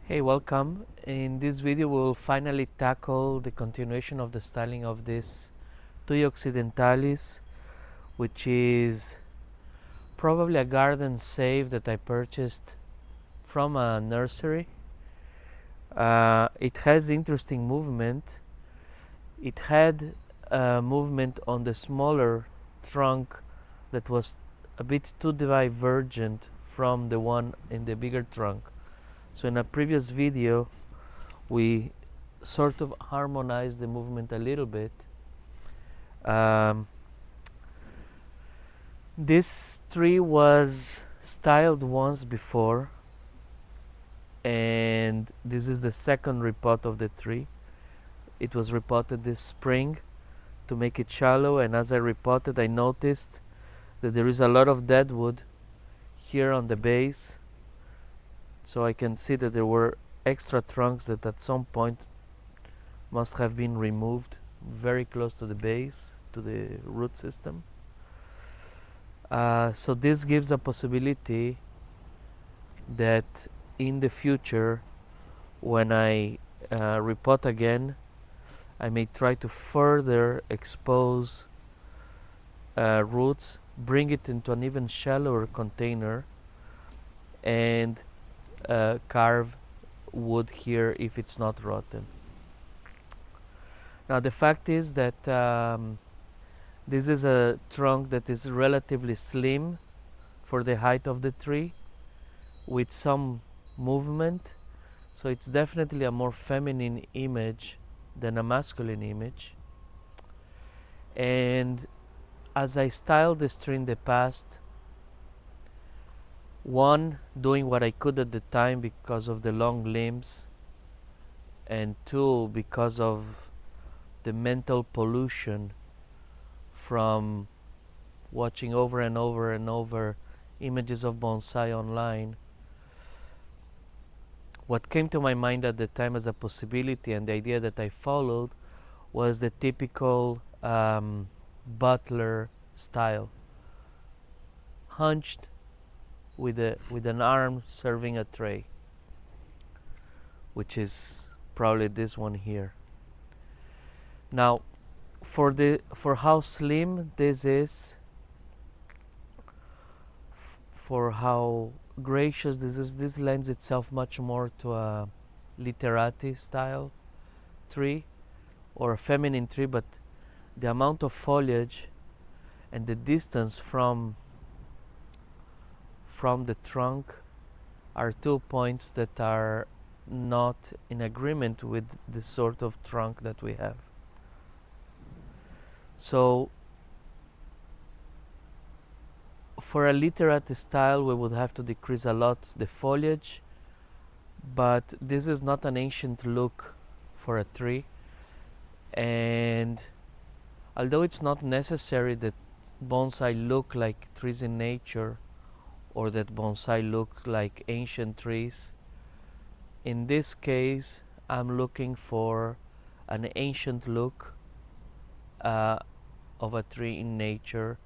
Hey, welcome. In this video we'll finally tackle the continuation of the styling of this Thuja occidentalis, which is probably a garden save that I purchased from a nursery. It has interesting movement. It had movement on the smaller trunk that was a bit too divergent from the one in the bigger trunk. So in a previous video we sort of harmonized the movement a little bit. Um, this tree was styled once before, and this is the second repot of the tree. It was repotted this spring to make it shallow, and as I repotted I noticed that there is a lot of deadwood here on the base, so I can see that there were extra trunks that at some point must have been removed very close to the base, to the root system. So this gives a possibility that in the future, when I repot again, I may try to further expose roots, bring it into an even shallower container, and carve wood here if it's not rotten. Now the fact is that this is a trunk that is relatively slim for the height of the tree, with some movement, so it's definitely a more feminine image than a masculine image. And as I styled this tree in the past, one, doing what I could at the time because of the long limbs, and two, because of the mental pollution from watching over and over and over images of bonsai online. What came to my mind at the time as a possibility, and the idea that I followed, was the typical butler style, hunched with an arm serving a tray, which is probably this one here. Now, for how slim this is, for how gracious this is, this lends itself much more to a literati style tree or a feminine tree, but the amount of foliage and the distance from the trunk are 2 points that are not in agreement with the sort of trunk that we have. So for a literati style we would have to decrease a lot the foliage, but this is not an ancient look for a tree, and although it's not necessary that bonsai look like trees in nature or that bonsai look like ancient trees, in this case I'm looking for an ancient look of a tree in nature.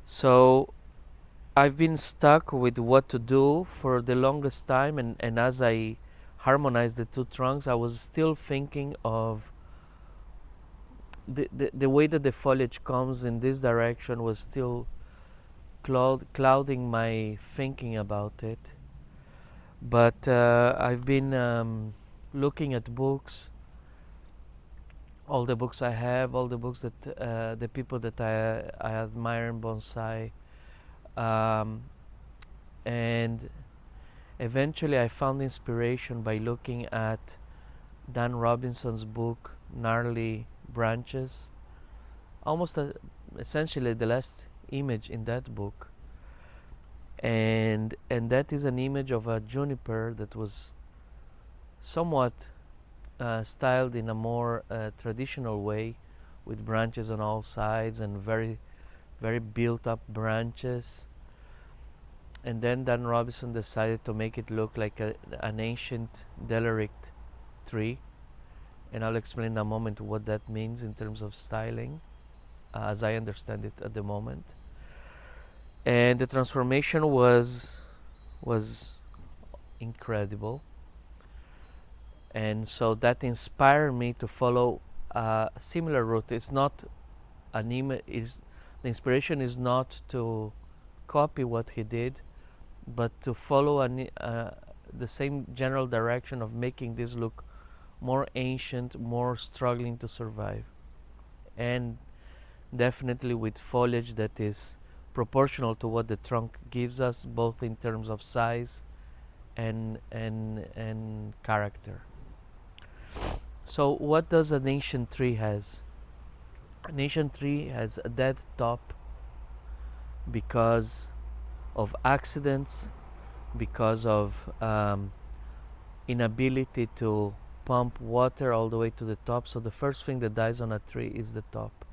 So I've been stuck with what to do for the longest time, and as I harmonized the two trunks, I was still thinking of the way that the foliage comes in this direction was still clouding my thinking about it. But I've been looking at books, all the books I have, all the books that the people that I admire in bonsai, and eventually I found inspiration by looking at Dan Robinson's book Gnarly Branches, almost essentially the last image in that book, and that is an image of a juniper that was somewhat styled in a more traditional way, with branches on all sides and very built up branches. And then Dan Robinson decided to make it look like an ancient derelict tree, and I'll explain in a moment what that means in terms of styling, as I understand it at the moment. and the transformation was incredible, and so that inspired me to follow a similar route. It's not an image. Is the inspiration is not to copy what he did, but to follow the same general direction of making this look more ancient, more struggling to survive, and definitely with foliage that is proportional to what the trunk gives us, both in terms of size and character. So, what does an ancient tree has? An ancient tree has a dead top because of accidents, because of inability to pump water all the way to the top. So the first thing that dies on a tree is the top.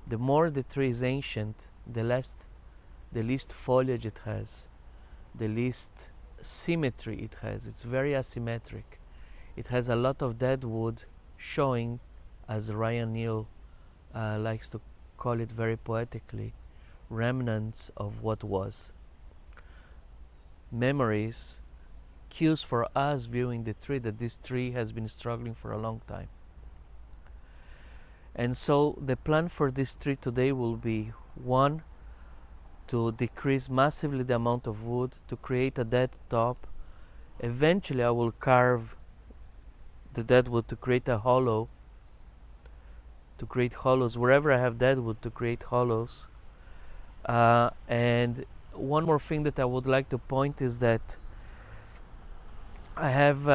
The more the tree is ancient, the least foliage it has, the least symmetry it has. It's very asymmetric. It has a lot of dead wood showing, as Ryan Neal likes to call it very poetically, remnants of what was. Memories, cues for us viewing the tree that this tree has been struggling for a long time. And so the plan for this tree today will be, one, to decrease massively the amount of wood, to create a dead top. Eventually I will carve the dead wood to create a hollow, to create hollows wherever I have dead wood, to create hollows. And one more thing that I would like to point is that I have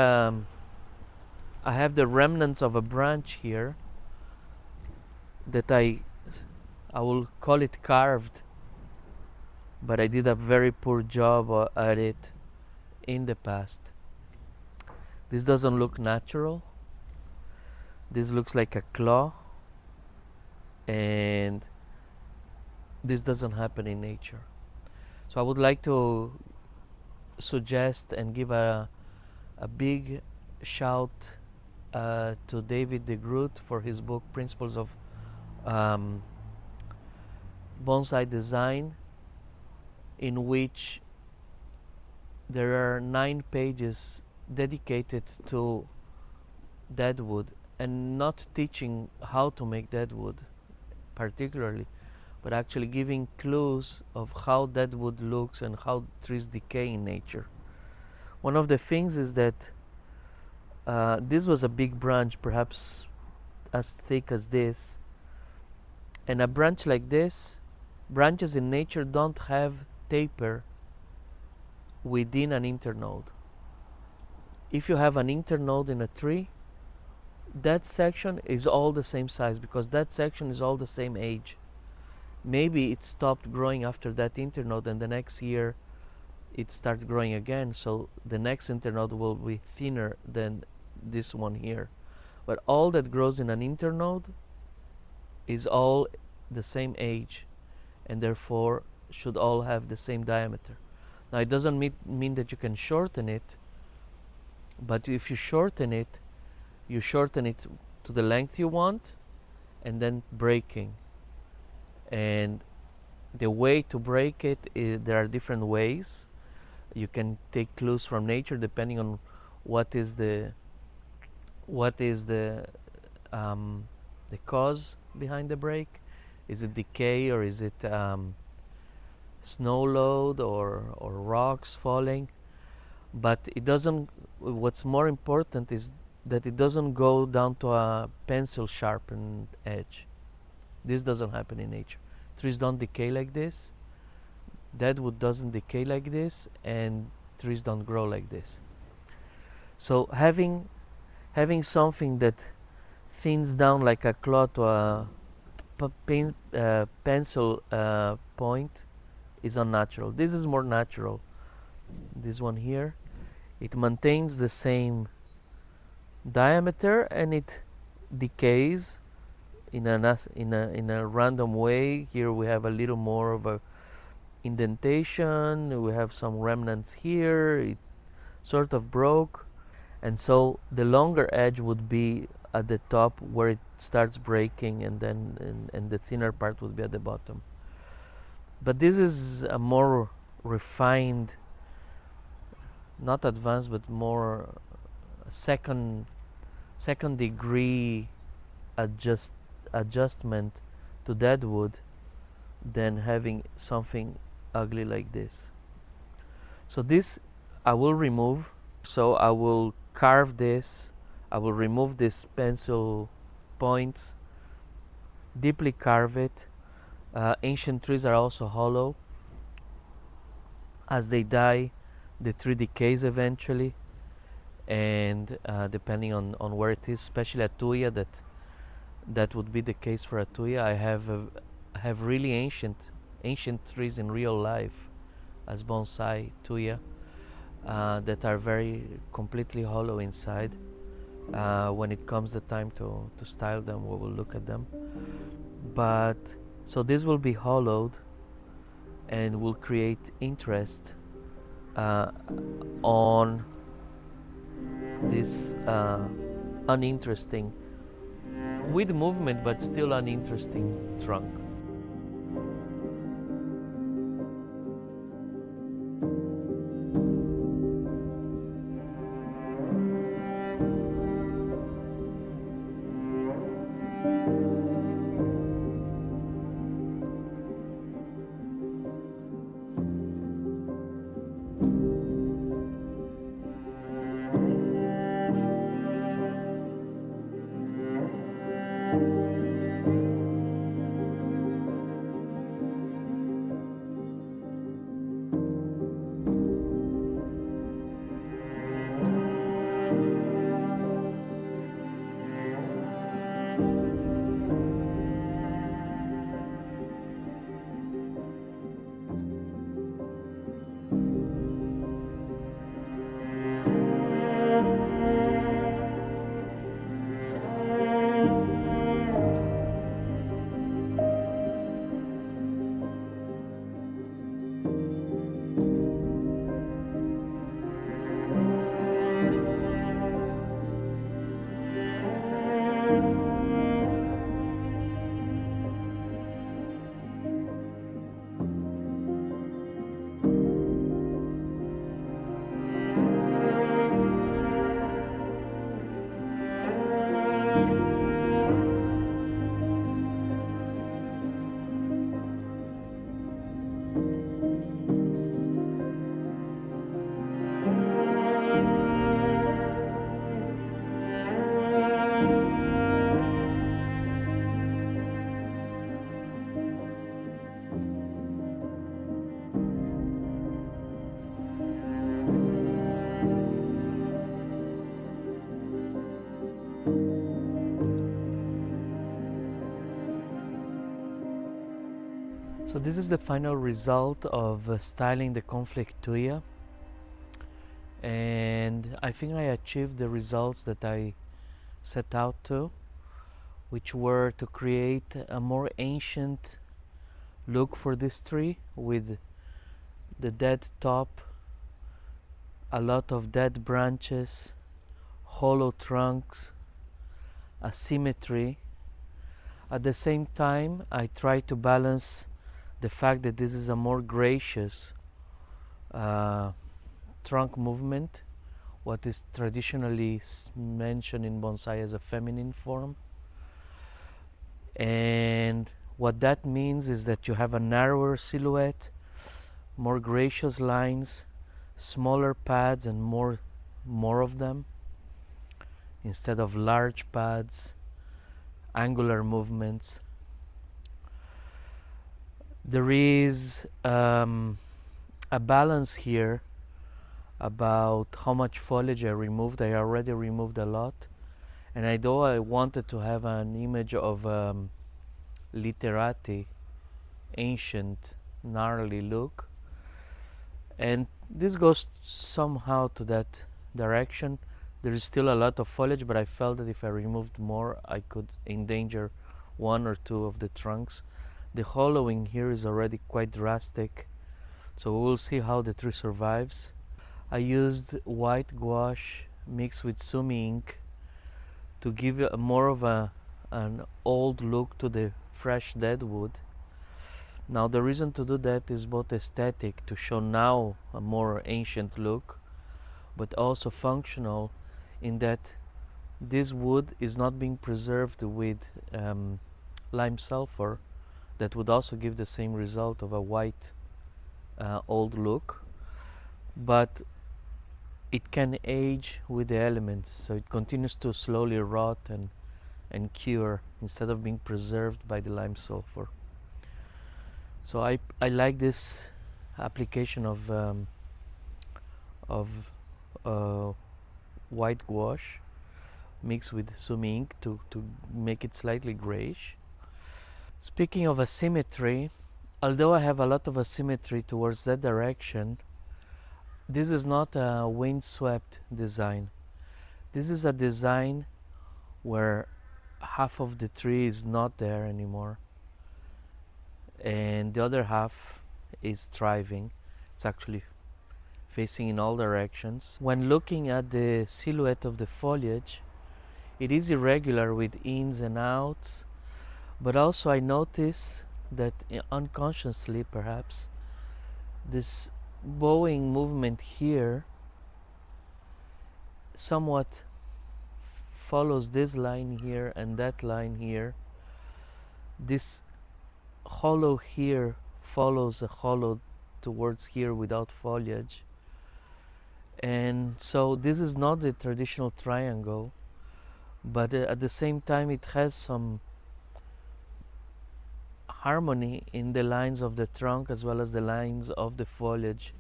the remnants of a branch here that I will call it carved, but I did a very poor job at it in the past. This doesn't look natural. This looks like a claw, and this doesn't happen in nature. So I would like to suggest and give a big shout to David de Groot for his book Principles of Bonsai Design, in which there are 9 pages dedicated to deadwood, and not teaching how to make deadwood particularly, but actually giving clues of how deadwood looks and how trees decay in nature. One of the things is that this was a big branch, perhaps as thick as this, and a branch like this, branches in nature don't have taper within an internode. If you have an internode in a tree, that section is all the same size because that section is all the same age. Maybe it stopped growing after that internode, and the next year it started growing again, so the next internode will be thinner than this one here. But all that grows in an internode is all the same age, and therefore should all have the same diameter. Now it doesn't mean that you can shorten it, but if you shorten it to the length you want, and then breaking. And the way to break it is, there are different ways. You can take clues from nature depending on what is the cause behind the break. Is it decay, or is it snow load, or rocks falling? But it doesn't. What's more important is that it doesn't go down to a pencil sharpened edge. This doesn't happen in nature. Trees don't decay like this. Deadwood doesn't decay like this, and trees don't grow like this. So having something that thins down like a claw to a pencil point is unnatural. This is more natural. This one here, it maintains the same diameter and it decays in a random way. Here we have a little more of a indentation. We have some remnants here. It sort of broke, and so the longer edge would be at the top where it starts breaking, and then and the thinner part would be at the bottom. But this is a more refined, not advanced, but more second second degree adjust adjustment to Deadwood than having something ugly like this. So this I will remove. So I will carve this. I will remove these pencil points, deeply carve it. Ancient trees are also hollow. As they die, the tree decays eventually, and depending on where it is, especially at Thuja, that would be the case for a Thuja. I have really ancient trees in real life as bonsai Thuja that are very completely hollow inside. When it comes the time to style them, we will look at them. But so this will be hollowed and will create interest uh, on this uninteresting, with movement but still uninteresting trunk. So this is the final result of styling the conflict Thuja, and I think I achieved the results that I set out to, which were to create a more ancient look for this tree with the dead top, a lot of dead branches, hollow trunks, asymmetry. At the same time, I try to balance the fact that this is a more gracious trunk movement, what is traditionally mentioned in bonsai as a feminine form. And what that means is that you have a narrower silhouette, more gracious lines, smaller pads and more of them instead of large pads, angular movements. There is a balance here about how much foliage I removed. I already removed a lot, and although I wanted to have an image of literati, ancient, gnarly look, and this goes somehow to that direction. There is still a lot of foliage, but I felt that if I removed more, I could endanger one or two of the trunks. The hollowing here is already quite drastic, so we will see how the tree survives. I used white gouache mixed with sumi ink to give more of an old look to the fresh deadwood. Now the reason to do that is both aesthetic, to show now a more ancient look, but also functional in that this wood is not being preserved with lime sulfur that would also give the same result of a white old look, but it can age with the elements, so it continues to slowly rot and cure instead of being preserved by the lime sulfur. So I like this application of uh, white gouache mixed with sumi ink to make it slightly grayish. Speaking of asymmetry, although I have a lot of asymmetry towards that direction, this is not a windswept design. This is a design where half of the tree is not there anymore and the other half is thriving. It's actually facing in all directions. When looking at the silhouette of the foliage, it is irregular with ins and outs, but also I notice that unconsciously perhaps this bowing movement here somewhat follows this line here and that line here. This hollow here follows a hollow towards here without foliage, and so this is not the traditional triangle, but at the same time it has some harmony in the lines of the trunk as well as the lines of the foliage,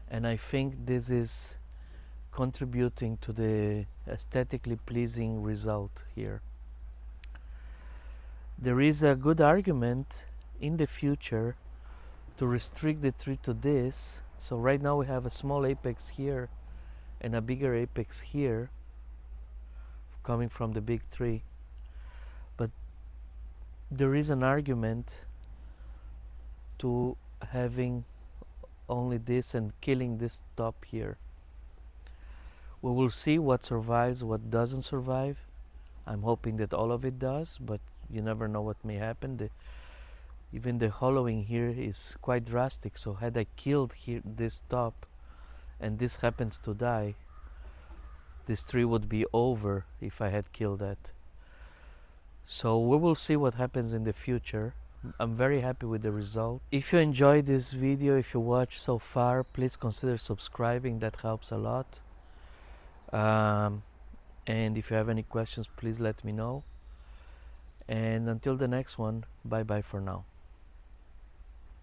and I think this is contributing to the aesthetically pleasing result here. There is a good argument in the future to restrict the tree to this. So right now we have a small apex here and a bigger apex here coming from the big tree, but there is an argument to having only this and killing this top here. We will see what survives, what doesn't survive. I'm hoping that all of it does, but you never know what may happen. Even the hollowing here is quite drastic, so had I killed here this top and this happens to die, this tree would be over if I had killed that. So we will see what happens in the future. I'm very happy with the result. If you enjoyed this video, if you watched so far, please consider subscribing, that helps a lot. And if you have any questions, please let me know. And until the next one, bye bye for now.